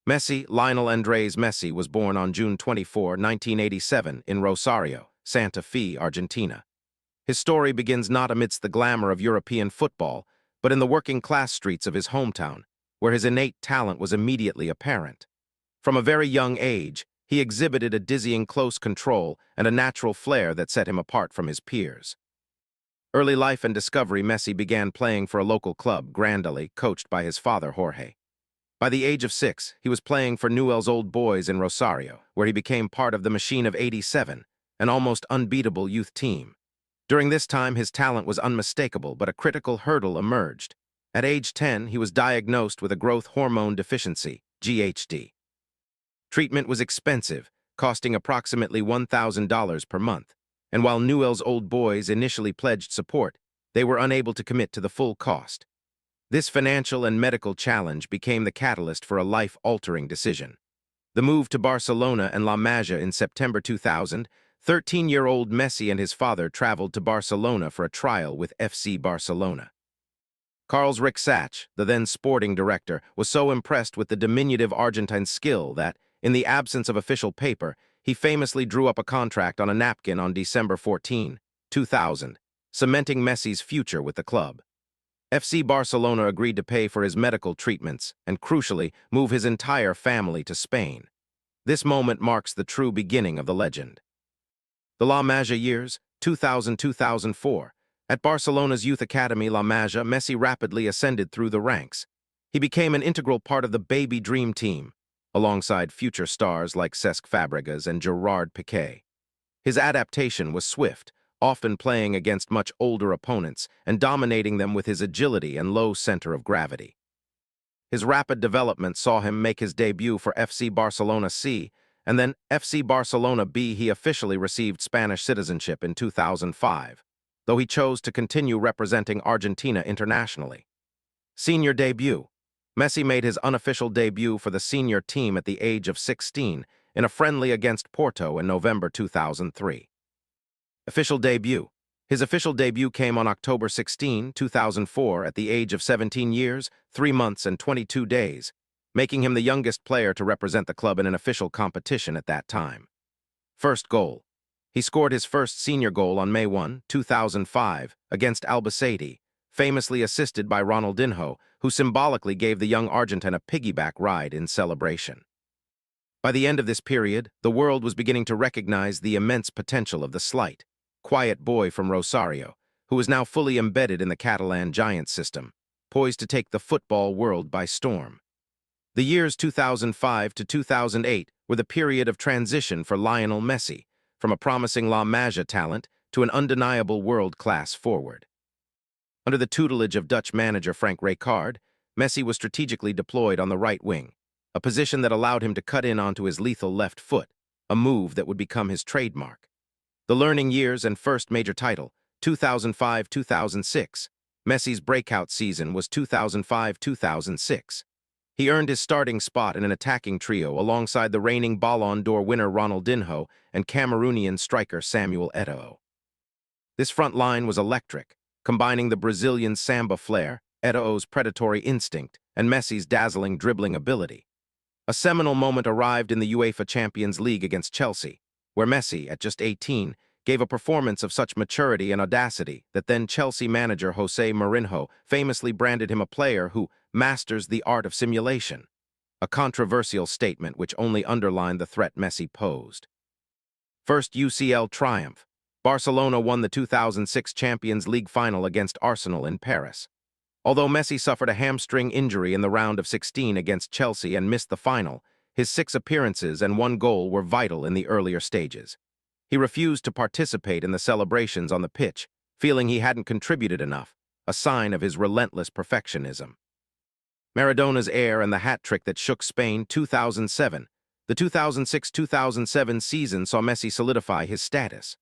Lionel Andres Messi was born on June 24, 1987, in Rosario, Santa Fe, Argentina. His story begins not amidst the glamour of European football, but in the working-class streets of his hometown, where his innate talent was immediately apparent. From a very young age, he exhibited a dizzying close control and a natural flair that set him apart from his peers. Early life and discovery, Messi began playing for a local club, Grandally, coached by his father, Jorge. By the age of 6, he was playing for Newell's Old Boys in Rosario, where he became part of the Machine of '87, an almost unbeatable youth team. During this time, his talent was unmistakable, but a critical hurdle emerged. At age 10, he was diagnosed with a growth hormone deficiency, GHD. Treatment was expensive, costing approximately $1,000 per month, and while Newell's Old Boys initially pledged support, they were unable to commit to the full cost. This financial and medical challenge became the catalyst for a life-altering decision. The move to Barcelona and La Masia in September 2000, 13-year-old Messi and his father traveled to Barcelona for a trial with FC Barcelona. Karl-Heinz Sachs, the then sporting director, was so impressed with the diminutive Argentine skill that, in the absence of official paper, he famously drew up a contract on a napkin on December 14, 2000, cementing Messi's future with the club. FC Barcelona agreed to pay for his medical treatments and, crucially, move his entire family to Spain. This moment marks the true beginning of the legend. The La Masia years, 2000-2004. At Barcelona's youth academy La Masia, Messi rapidly ascended through the ranks. He became an integral part of the baby dream team, alongside future stars like Cesc Fabregas and Gerard Piqué. His adaptation was swift, often playing against much older opponents and dominating them with his agility and low center of gravity. His rapid development saw him make his debut for FC Barcelona C, and then FC Barcelona B. He officially received Spanish citizenship in 2005, though he chose to continue representing Argentina internationally. Senior debut. Messi made his unofficial debut for the senior team at the age of 16 in a friendly against Porto in November 2003. Official debut. His official debut came on October 16, 2004 at the age of 17 years, 3 months and 22 days, making him the youngest player to represent the club in an official competition at that time. First goal. He scored his first senior goal on May 1, 2005 against Albacete, famously assisted by Ronaldinho, who symbolically gave the young Argentine a piggyback ride in celebration. By the end of this period, the world was beginning to recognize the immense potential of the slight, quiet boy from Rosario, who was now fully embedded in the Catalan giant system, poised to take the football world by storm. The years 2005 to 2008 were the period of transition for Lionel Messi, from a promising La Masia talent to an undeniable world-class forward. Under the tutelage of Dutch manager Frank Rijkaard, Messi was strategically deployed on the right wing, a position that allowed him to cut in onto his lethal left foot, a move that would become his trademark. The learning years and first major title, 2005-2006. Messi's breakout season was 2005-2006. He earned his starting spot in an attacking trio alongside the reigning Ballon d'Or winner Ronaldinho and Cameroonian striker Samuel Eto'o. This front line was electric, combining the Brazilian samba flair, Eto'o's predatory instinct, and Messi's dazzling dribbling ability. A seminal moment arrived in the UEFA Champions League against Chelsea, where Messi, at just 18, gave a performance of such maturity and audacity that then Chelsea manager Jose Mourinho famously branded him a player who masters the art of simulation, a controversial statement which only underlined the threat Messi posed. First UCL triumph. Barcelona won the 2006 Champions League final against Arsenal in Paris. Although Messi suffered a hamstring injury in the round of 16 against Chelsea and missed the final, his 6 appearances and 1 goal were vital in the earlier stages. He refused to participate in the celebrations on the pitch, feeling he hadn't contributed enough, a sign of his relentless perfectionism. Maradona's air and the hat-trick that shook Spain 2007. The 2006-2007 season saw Messi solidify his status.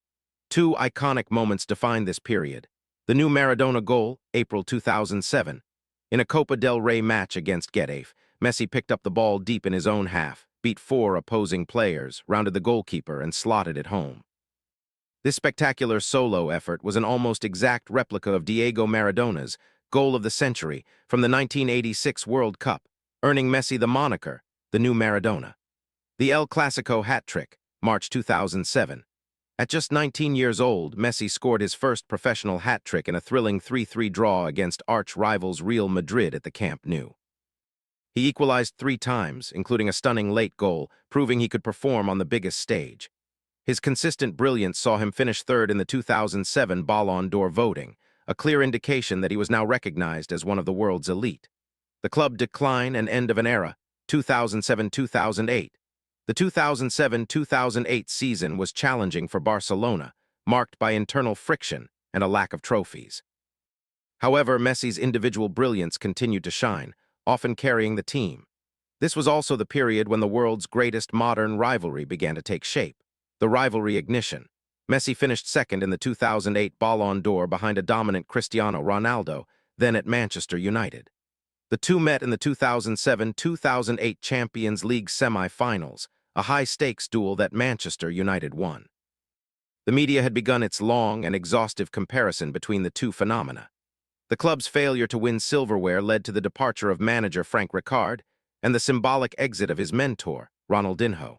2 iconic moments defined this period. The new Maradona goal, April 2007. In a Copa del Rey match against Getafe, Messi picked up the ball deep in his own half, beat 4 opposing players, rounded the goalkeeper, and slotted it home. This spectacular solo effort was an almost exact replica of Diego Maradona's goal of the century from the 1986 World Cup, earning Messi the moniker, the new Maradona. The El Clasico hat trick, March 2007. At just 19 years old, Messi scored his first professional hat trick in a thrilling 3-3 draw against arch-rivals Real Madrid at the Camp Nou. He equalized 3 times, including a stunning late goal, proving he could perform on the biggest stage. His consistent brilliance saw him finish third in the 2007 Ballon d'Or voting, a clear indication that he was now recognized as one of the world's elite. The club decline and end of an era, 2007-2008. The 2007-2008 season was challenging for Barcelona, marked by internal friction and a lack of trophies. However, Messi's individual brilliance continued to shine, often carrying the team. This was also the period when the world's greatest modern rivalry began to take shape. The rivalry ignition. Messi finished second in the 2008 Ballon d'Or behind a dominant Cristiano Ronaldo, then at Manchester United. The two met in the 2007-2008 Champions League semi-finals, a high-stakes duel that Manchester United won. The media had begun its long and exhaustive comparison between the two phenomena. The club's failure to win silverware led to the departure of manager Frank Rijkaard and the symbolic exit of his mentor, Ronaldinho.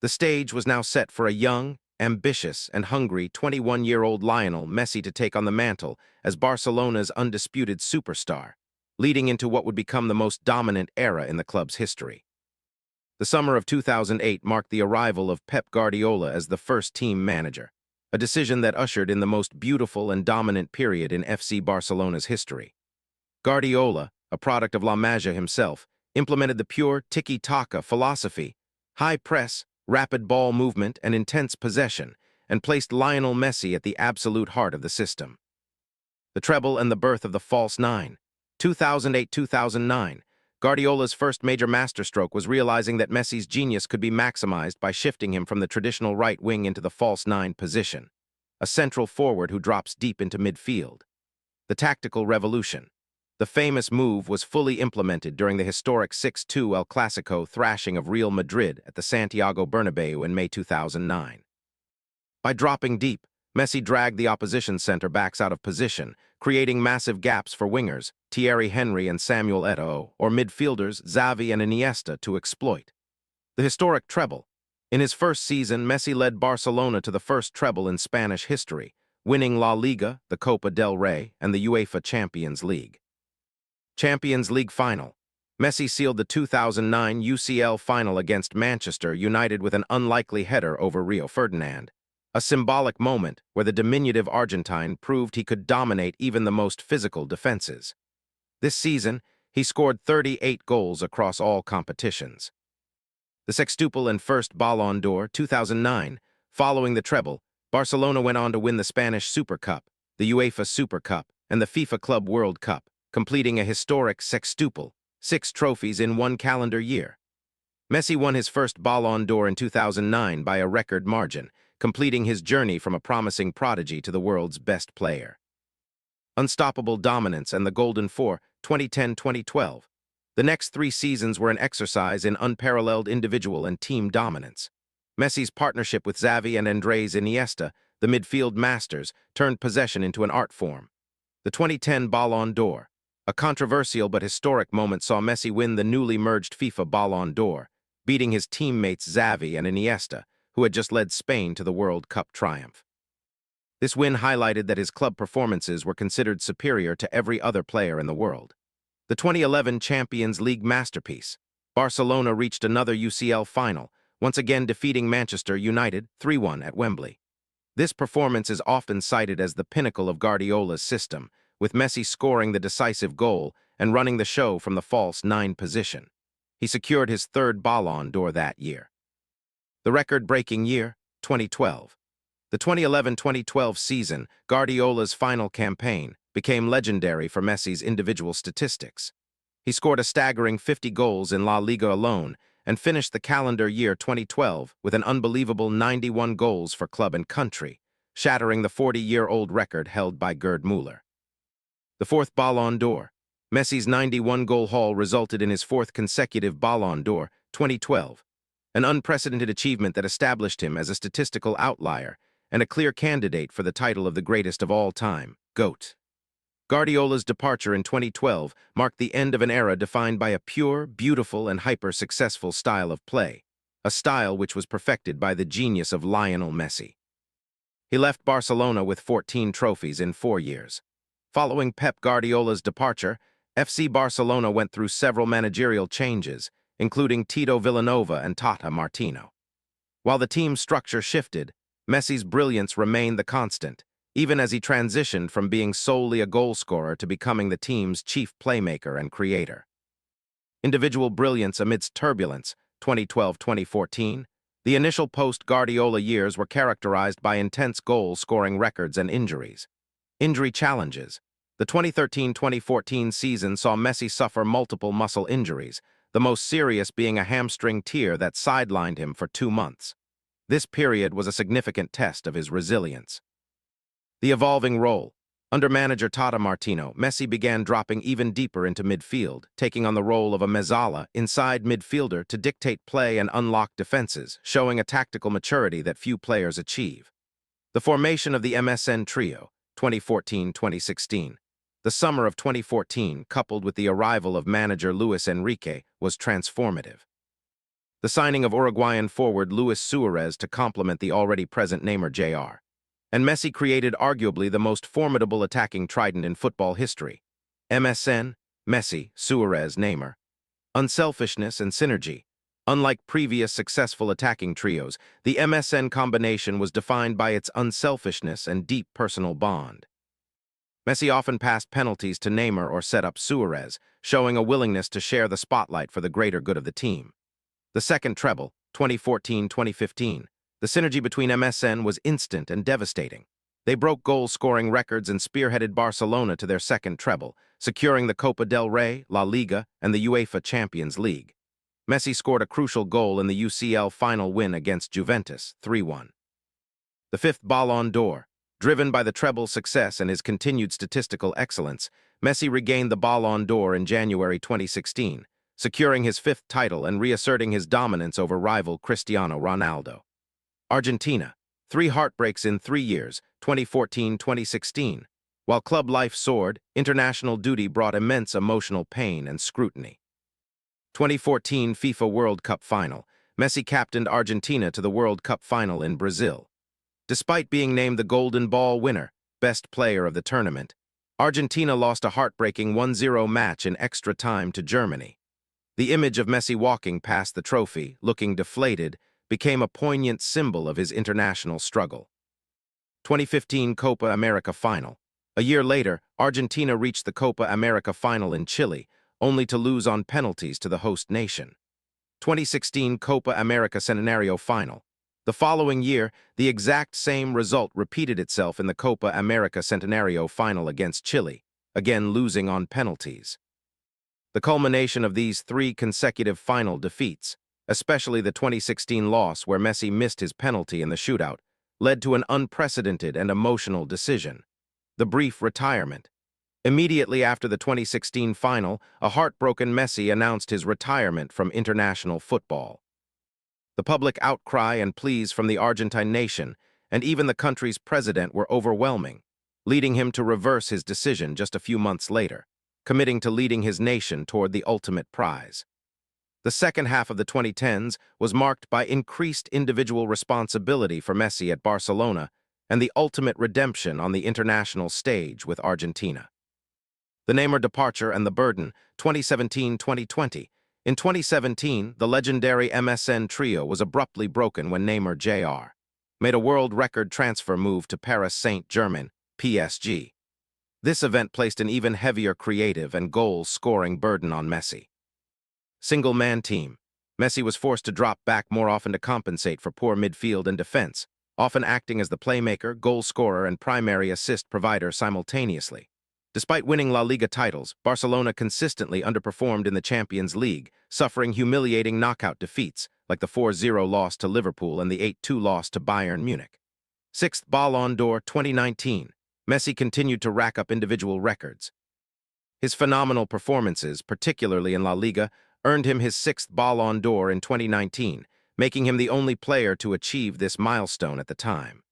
The stage was now set for a young, ambitious, and hungry 21-year-old Lionel Messi to take on the mantle as Barcelona's undisputed superstar, leading into what would become the most dominant era in the club's history. The summer of 2008 marked the arrival of Pep Guardiola as the first team manager, a decision that ushered in the most beautiful and dominant period in FC Barcelona's history. Guardiola, a product of La Masia himself, implemented the pure tiki-taka philosophy, high press, rapid ball movement, and intense possession, and placed Lionel Messi at the absolute heart of the system. The treble and the birth of the false nine. 2008-2009, Guardiola's first major masterstroke was realizing that Messi's genius could be maximized by shifting him from the traditional right wing into the false nine position, a central forward who drops deep into midfield. The tactical revolution. The famous move was fully implemented during the historic 6-2 El Clasico thrashing of Real Madrid at the Santiago Bernabeu in May 2009. By dropping deep, Messi dragged the opposition center-backs out of position, creating massive gaps for wingers, Thierry Henry and Samuel Eto'o, or midfielders, Xavi and Iniesta, to exploit. The historic treble. In his first season, Messi led Barcelona to the first treble in Spanish history, winning La Liga, the Copa del Rey, and the UEFA Champions League. Champions League Final. Messi sealed the 2009 UCL final against Manchester United with an unlikely header over Rio Ferdinand, a symbolic moment where the diminutive Argentine proved he could dominate even the most physical defenses. This season, he scored 38 goals across all competitions. The sextuple and first Ballon d'Or, 2009. Following the treble, Barcelona went on to win the Spanish Super Cup, the UEFA Super Cup, and the FIFA Club World Cup, completing a historic sextuple, 6 trophies in one calendar year. Messi won his first Ballon d'Or in 2009 by a record margin, completing his journey from a promising prodigy to the world's best player. Unstoppable dominance and the Golden Four, 2010-2012. The next 3 seasons were an exercise in unparalleled individual and team dominance. Messi's partnership with Xavi and Andrés Iniesta, the midfield masters, turned possession into an art form. The 2010 Ballon d'Or. A controversial but historic moment saw Messi win the newly merged FIFA Ballon d'Or, beating his teammates Xavi and Iniesta, who had just led Spain to the World Cup triumph. This win highlighted that his club performances were considered superior to every other player in the world. The 2011 Champions League masterpiece. Barcelona reached another UCL final, once again defeating Manchester United 3-1 at Wembley. This performance is often cited as the pinnacle of Guardiola's system, with Messi scoring the decisive goal and running the show from the false nine position. He secured his 3rd Ballon d'Or that year. The record-breaking year, 2012. The 2011-2012 season, Guardiola's final campaign, became legendary for Messi's individual statistics. He scored a staggering 50 goals in La Liga alone and finished the calendar year 2012 with an unbelievable 91 goals for club and country, shattering the 40-year-old record held by Gerd Müller. The 4th Ballon d'Or. Messi's 91-goal haul resulted in his 4th consecutive Ballon d'Or, 2012, an unprecedented achievement that established him as a statistical outlier and a clear candidate for the title of the greatest of all time, GOAT. Guardiola's departure in 2012 marked the end of an era defined by a pure, beautiful, and hyper-successful style of play, a style which was perfected by the genius of Lionel Messi. He left Barcelona with 14 trophies in 4 years. Following Pep Guardiola's departure, FC Barcelona went through several managerial changes, including Tito Vilanova and Tata Martino. While the team's structure shifted, Messi's brilliance remained the constant, even as he transitioned from being solely a goal-scorer to becoming the team's chief playmaker and creator. Individual brilliance amidst turbulence, 2012-2014, the initial post-Guardiola years were characterized by intense goal-scoring records and injuries. Injury challenges. The 2013-2014 season saw Messi suffer multiple muscle injuries, the most serious being a hamstring tear that sidelined him for 2 months. This period was a significant test of his resilience. The evolving role. Under manager Tata Martino, Messi began dropping even deeper into midfield, taking on the role of a mezzala inside midfielder to dictate play and unlock defenses, showing a tactical maturity that few players achieve. The formation of the MSN trio, 2014-2016. The summer of 2014, coupled with the arrival of manager Luis Enrique, was transformative. The signing of Uruguayan forward Luis Suarez to complement the already present Neymar Jr. And Messi created arguably the most formidable attacking trident in football history. MSN, Messi, Suarez, Neymar. Unselfishness and synergy. Unlike previous successful attacking trios, the MSN combination was defined by its unselfishness and deep personal bond. Messi often passed penalties to Neymar or set up Suarez, showing a willingness to share the spotlight for the greater good of the team. The second treble, 2014-2015. The synergy between MSN was instant and devastating. They broke goal-scoring records and spearheaded Barcelona to their second treble, securing the Copa del Rey, La Liga, and the UEFA Champions League. Messi scored a crucial goal in the UCL final win against Juventus, 3-1. The fifth Ballon d'Or. Driven by the treble's success and his continued statistical excellence, Messi regained the Ballon d'Or in January 2016, securing his fifth title and reasserting his dominance over rival Cristiano Ronaldo. Argentina. 3 heartbreaks in 3 years, 2014-2016. While club life soared, international duty brought immense emotional pain and scrutiny. 2014 FIFA World Cup final. Messi captained Argentina to the World Cup final in Brazil. Despite being named the Golden Ball winner, best player of the tournament, Argentina lost a heartbreaking 1-0 match in extra time to Germany. The image of Messi walking past the trophy, looking deflated, became a poignant symbol of his international struggle. 2015 Copa América final. A year later, Argentina reached the Copa América final in Chile, only to lose on penalties to the host nation. 2016 Copa América Centenario final. The following year, the exact same result repeated itself in the Copa América Centenario final against Chile, again losing on penalties. The culmination of these 3 consecutive final defeats, especially the 2016 loss where Messi missed his penalty in the shootout, led to an unprecedented and emotional decision: the brief retirement. Immediately after the 2016 final, a heartbroken Messi announced his retirement from international football. The public outcry and pleas from the Argentine nation, and even the country's president, were overwhelming, leading him to reverse his decision just a few months later, committing to leading his nation toward the ultimate prize. The second half of the 2010s was marked by increased individual responsibility for Messi at Barcelona and the ultimate redemption on the international stage with Argentina. The Neymar departure and the burden, 2017-2020. In 2017, the legendary MSN trio was abruptly broken when Neymar Jr. made a world record transfer move to Paris Saint-Germain, PSG. This event placed an even heavier creative and goal-scoring burden on Messi. Single-man team. Messi was forced to drop back more often to compensate for poor midfield and defense, often acting as the playmaker, goal-scorer, and primary assist provider simultaneously. Despite winning La Liga titles, Barcelona consistently underperformed in the Champions League, suffering humiliating knockout defeats, like the 4-0 loss to Liverpool and the 8-2 loss to Bayern Munich. 6th Ballon d'Or 2019. Messi continued to rack up individual records. His phenomenal performances, particularly in La Liga, earned him his 6th Ballon d'Or in 2019, making him the only player to achieve this milestone at the time.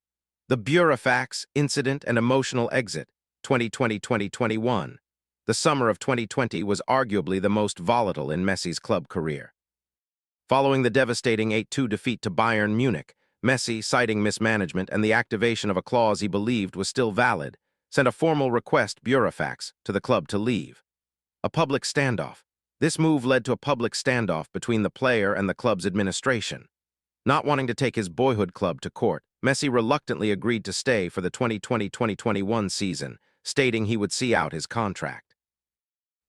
The Burofax incident and emotional exit, 2020-2021. The summer of 2020 was arguably the most volatile in Messi's club career. Following the devastating 8-2 defeat to Bayern Munich, Messi, citing mismanagement and the activation of a clause he believed was still valid, sent a formal request burofax to the club to leave. A public standoff. This move led to a public standoff between the player and the club's administration. Not wanting to take his boyhood club to court, Messi reluctantly agreed to stay for the 2020-2021 season, stating he would see out his contract.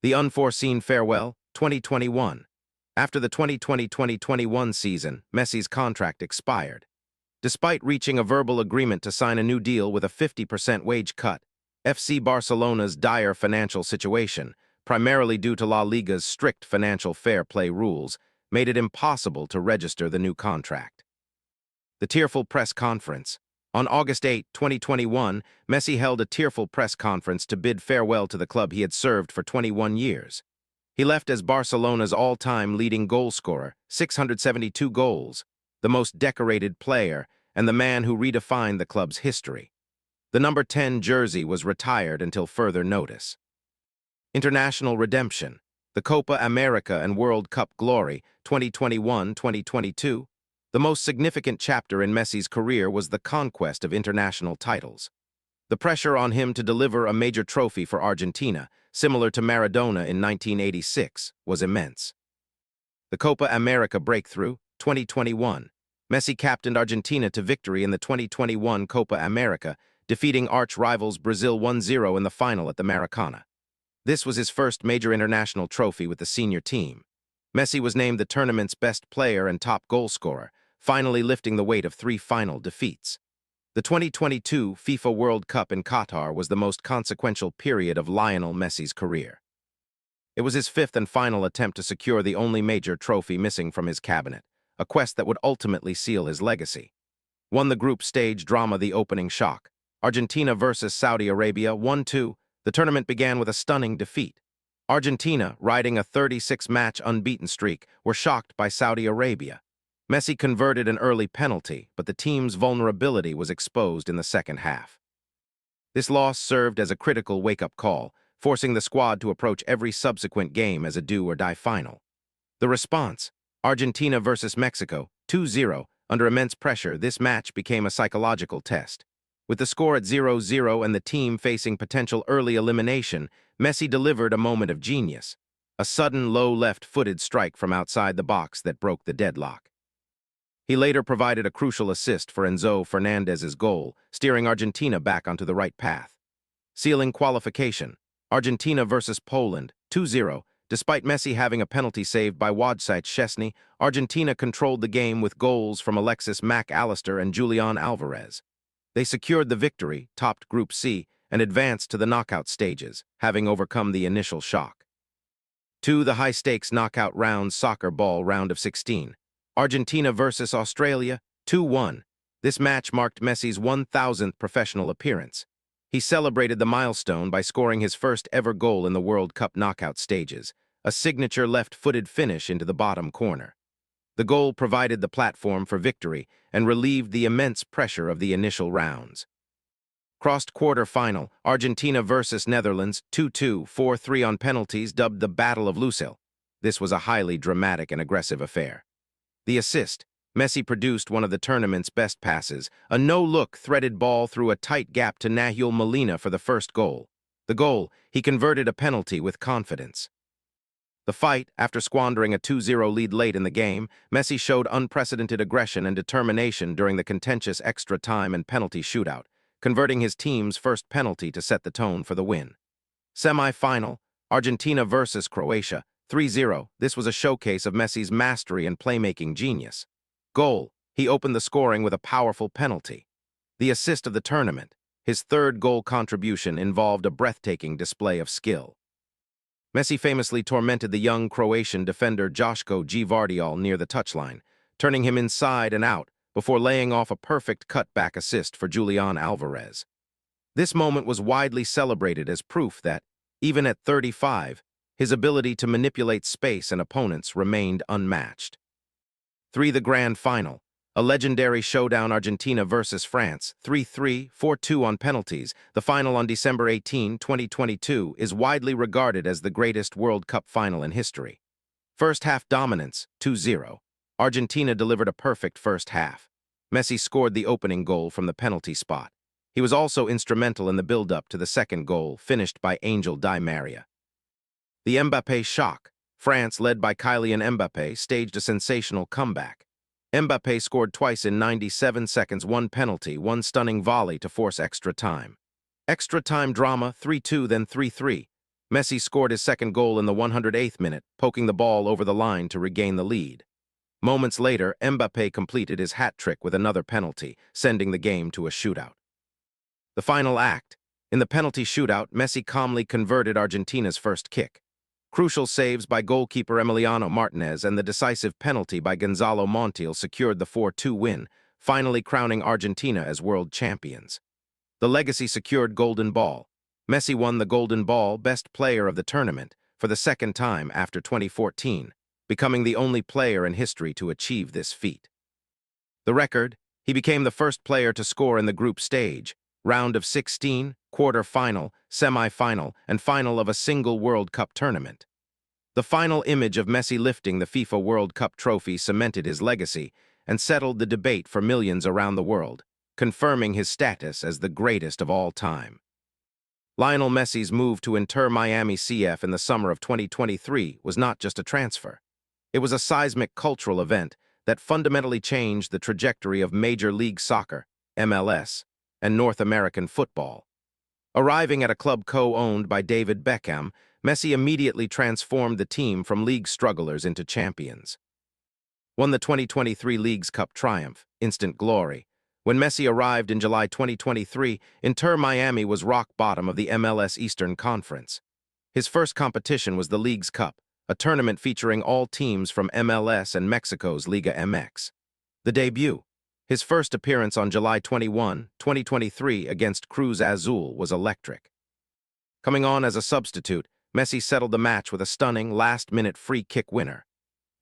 The unforeseen farewell, 2021. After the 2020-2021 season, Messi's contract expired. Despite reaching a verbal agreement to sign a new deal with a 50% wage cut, FC Barcelona's dire financial situation, primarily due to La Liga's strict financial fair play rules, made it impossible to register the new contract. The tearful press conference. On August 8, 2021, Messi held a tearful press conference to bid farewell to the club he had served for 21 years. He left as Barcelona's all-time leading goalscorer, 672 goals, the most decorated player, and the man who redefined the club's history. The number 10 jersey was retired until further notice. International redemption. The Copa América and World Cup glory, 2021-2022. The most significant chapter in Messi's career was the conquest of international titles. The pressure on him to deliver a major trophy for Argentina, similar to Maradona in 1986, was immense. The Copa América breakthrough, 2021. Messi captained Argentina to victory in the 2021 Copa América, defeating arch-rivals Brazil 1-0 in the final at the Maracanã. This was his first major international trophy with the senior team. Messi was named the tournament's best player and top goalscorer, finally lifting the weight of 3 final defeats. The 2022 FIFA World Cup in Qatar was the most consequential period of Lionel Messi's career. It was his 5th and final attempt to secure the only major trophy missing from his cabinet, a quest that would ultimately seal his legacy. Won the group stage drama the opening shock. Argentina versus Saudi Arabia 1-2. The tournament began with a stunning defeat. Argentina, riding a 36-match unbeaten streak, were shocked by Saudi Arabia. Messi converted an early penalty, but the team's vulnerability was exposed in the second half. This loss served as a critical wake-up call, forcing the squad to approach every subsequent game as a do-or-die final. The response: Argentina versus Mexico, 2-0. Under immense pressure, this match became a psychological test. With the score at 0-0 and the team facing potential early elimination, Messi delivered a moment of genius. A sudden, low left-footed strike from outside the box that broke the deadlock. He later provided a crucial assist for Enzo Fernandez's goal, steering Argentina back onto the right path. Sealing qualification: Argentina versus Poland, 2-0. Despite Messi having a penalty saved by Wojciech Szczesny, Argentina controlled the game with goals from Alexis Mac Allister and Julian Alvarez. They secured the victory, topped Group C, and advanced to the knockout stages, having overcome the initial shock. To the high-stakes knockout round soccer ball round of 16. Argentina versus Australia, 2-1. This match marked Messi's 1,000th professional appearance. He celebrated the milestone by scoring his first ever goal in the World Cup knockout stages, a signature left-footed finish into the bottom corner. The goal provided the platform for victory and relieved the immense pressure of the initial rounds. Crossed quarter-final, Argentina versus Netherlands, 2-2, 4-3 on penalties, dubbed the Battle of Lusail. This was a highly dramatic and aggressive affair. The assist: Messi produced one of the tournament's best passes, a no-look threaded ball through a tight gap to Nahuel Molina for the first goal. The goal: he converted a penalty with confidence. The fight: after squandering a 2-0 lead late in the game, Messi showed unprecedented aggression and determination during the contentious extra time and penalty shootout, converting his team's first penalty to set the tone for the win. Semi-final: Argentina versus Croatia, 3-0. This was a showcase of Messi's mastery and playmaking genius. Goal: he opened the scoring with a powerful penalty. The assist of the tournament: his 3rd goal contribution involved a breathtaking display of skill. Messi famously tormented the young Croatian defender Joško Gvardiol near the touchline, turning him inside and out before laying off a perfect cutback assist for Julian Alvarez. This moment was widely celebrated as proof that, even at 35, his ability to manipulate space and opponents remained unmatched. 3. The grand final: A legendary showdown, Argentina versus France, 3-3, 4-2 on penalties. The final on December 18, 2022, is widely regarded as the greatest World Cup final in history. First half dominance, 2-0. Argentina delivered a perfect first half. Messi scored the opening goal from the penalty spot. He was also instrumental in the build-up to the second goal, finished by Angel Di Maria. The Mbappé shock. France, led by Kylian Mbappé, staged a sensational comeback. Mbappé scored twice in 97 seconds, one penalty, one stunning volley to force extra time. Extra time drama, 3-2, then 3-3. Messi scored his second goal in the 108th minute, poking the ball over the line to regain the lead. Moments later, Mbappé completed his hat trick with another penalty, sending the game to a shootout. The final act. In the penalty shootout, Messi calmly converted Argentina's first kick. Crucial saves by goalkeeper Emiliano Martinez and the decisive penalty by Gonzalo Montiel secured the 4-2 win, finally crowning Argentina as world champions. The legacy secured Golden Ball. Messi won the Golden Ball, best player of the tournament, for the second time after 2014, becoming the only player in history to achieve this feat. The record: he became the first player to score in the group stage, round of 16, quarter-final, semi-final, and final of a single World Cup tournament. The final image of Messi lifting the FIFA World Cup trophy cemented his legacy and settled the debate for millions around the world, confirming his status as the greatest of all time. Lionel Messi's move to Inter Miami CF in the summer of 2023 was not just a transfer. It was a seismic cultural event that fundamentally changed the trajectory of Major League Soccer, MLS, and North American football. Arriving at a club co-owned by David Beckham, Messi immediately transformed the team from league strugglers into champions. Won the 2023 Leagues Cup triumph, instant glory. When Messi arrived in July 2023, Inter Miami was rock bottom of the MLS Eastern Conference. His first competition was the Leagues Cup, a tournament featuring all teams from MLS and Mexico's Liga MX. The debut. His first appearance on July 21, 2023 against Cruz Azul was electric. Coming on as a substitute, Messi settled the match with a stunning, last-minute free kick winner.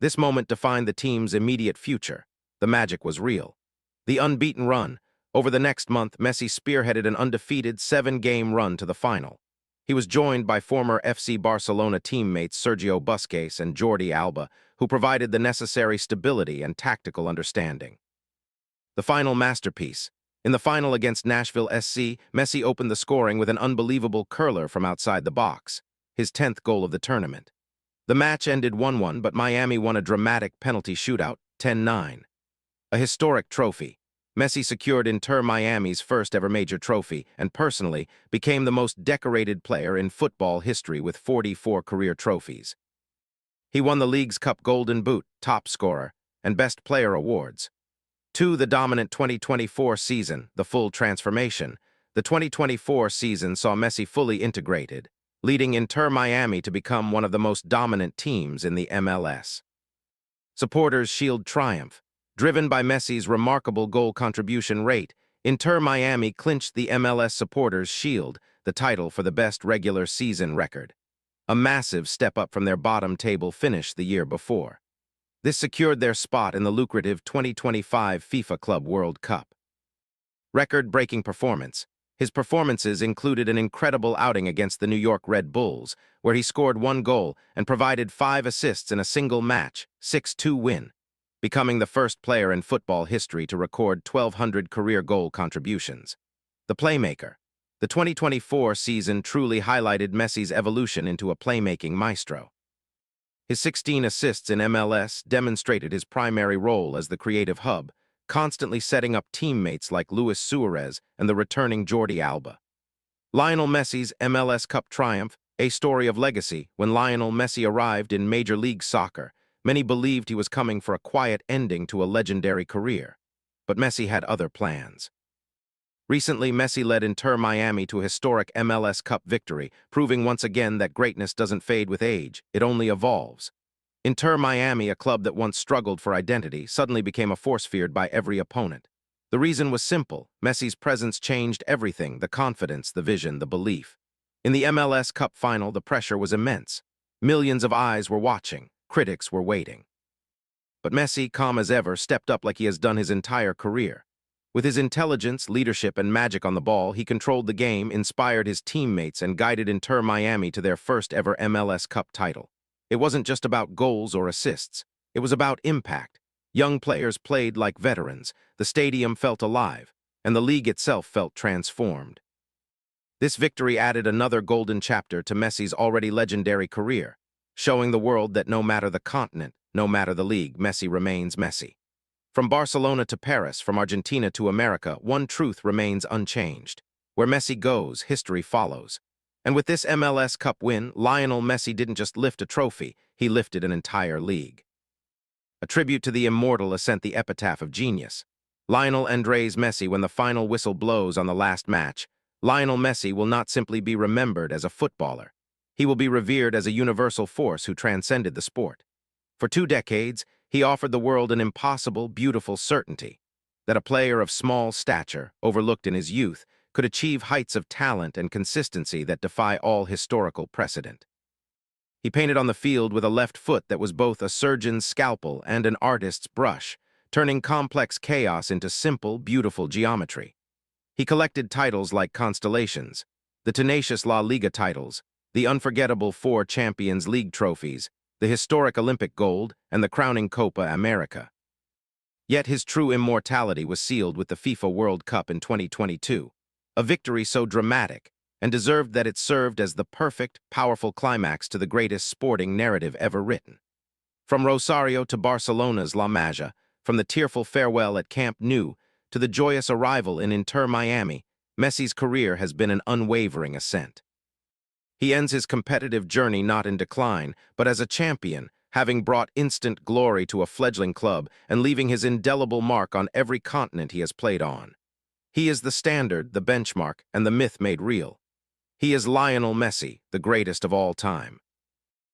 This moment defined the team's immediate future. The magic was real. The unbeaten run. Over the next month, Messi spearheaded an undefeated 7-game run to the final. He was joined by former FC Barcelona teammates Sergio Busquets and Jordi Alba, who provided the necessary stability and tactical understanding. The final masterpiece. In the final against Nashville SC, Messi opened the scoring with an unbelievable curler from outside the box, his 10th goal of the tournament. The match ended 1-1, but Miami won a dramatic penalty shootout, 10-9. A historic trophy. Messi secured Inter Miami's first-ever major trophy and personally became the most decorated player in football history with 44 career trophies. He won the Leagues Cup Golden Boot, top scorer, and best player awards. The dominant 2024 season, the full transformation. The 2024 season saw Messi fully integrated, leading Inter Miami to become one of the most dominant teams in the MLS. Supporters' Shield triumph. Driven by Messi's remarkable goal contribution rate, Inter Miami clinched the MLS Supporters' Shield, the title for the best regular season record. A massive step up from their bottom table finish the year before. This secured their spot in the lucrative 2025 FIFA Club World Cup. Record-breaking performance. His performances included an incredible outing against the New York Red Bulls, where he scored 1 goal and provided 5 assists in a single match, 6-2 win, becoming the first player in football history to record 1,200 career goal contributions. The playmaker. The 2024 season truly highlighted Messi's evolution into a playmaking maestro. His 16 assists in MLS demonstrated his primary role as the creative hub, constantly setting up teammates like Luis Suarez and the returning Jordi Alba. Lionel Messi's MLS Cup triumph, a story of legacy. When Lionel Messi arrived in Major League Soccer, many believed he was coming for a quiet ending to a legendary career. But Messi had other plans. Recently, Messi led Inter Miami to a historic MLS Cup victory, proving once again that greatness doesn't fade with age, it only evolves. Inter Miami, a club that once struggled for identity, suddenly became a force feared by every opponent. The reason was simple: Messi's presence changed everything: the confidence, the vision, the belief. In the MLS Cup final, the pressure was immense. Millions of eyes were watching, critics were waiting. But Messi, calm as ever, stepped up like he has done his entire career. With his intelligence, leadership, and magic on the ball, he controlled the game, inspired his teammates, and guided Inter Miami to their first-ever MLS Cup title. It wasn't just about goals or assists. It was about impact. Young players played like veterans, the stadium felt alive, and the league itself felt transformed. This victory added another golden chapter to Messi's already legendary career, showing the world that no matter the continent, no matter the league, Messi remains Messi. From Barcelona to Paris, from Argentina to America, one truth remains unchanged. Where Messi goes, history follows. And with this MLS Cup win, Lionel Messi didn't just lift a trophy, he lifted an entire league. A tribute to the immortal is sent the epitaph of genius. Lionel Andrés Messi, when the final whistle blows on the last match, Lionel Messi will not simply be remembered as a footballer. He will be revered as a universal force who transcended the sport. For 2 decades, he offered the world an impossible, beautiful certainty that a player of small stature, overlooked in his youth, could achieve heights of talent and consistency that defy all historical precedent. He painted on the field with a left foot that was both a surgeon's scalpel and an artist's brush, turning complex chaos into simple, beautiful geometry. He collected titles like constellations, the tenacious La Liga titles, the unforgettable 4 Champions League trophies, the historic Olympic gold, and the crowning Copa América. Yet his true immortality was sealed with the FIFA World Cup in 2022, a victory so dramatic and deserved that it served as the perfect, powerful climax to the greatest sporting narrative ever written. From Rosario to Barcelona's La Magia, from the tearful farewell at Camp Nou to the joyous arrival in Inter Miami, Messi's career has been an unwavering ascent. He ends his competitive journey not in decline, but as a champion, having brought instant glory to a fledgling club and leaving his indelible mark on every continent he has played on. He is the standard, the benchmark, and the myth made real. He is Lionel Messi, the greatest of all time.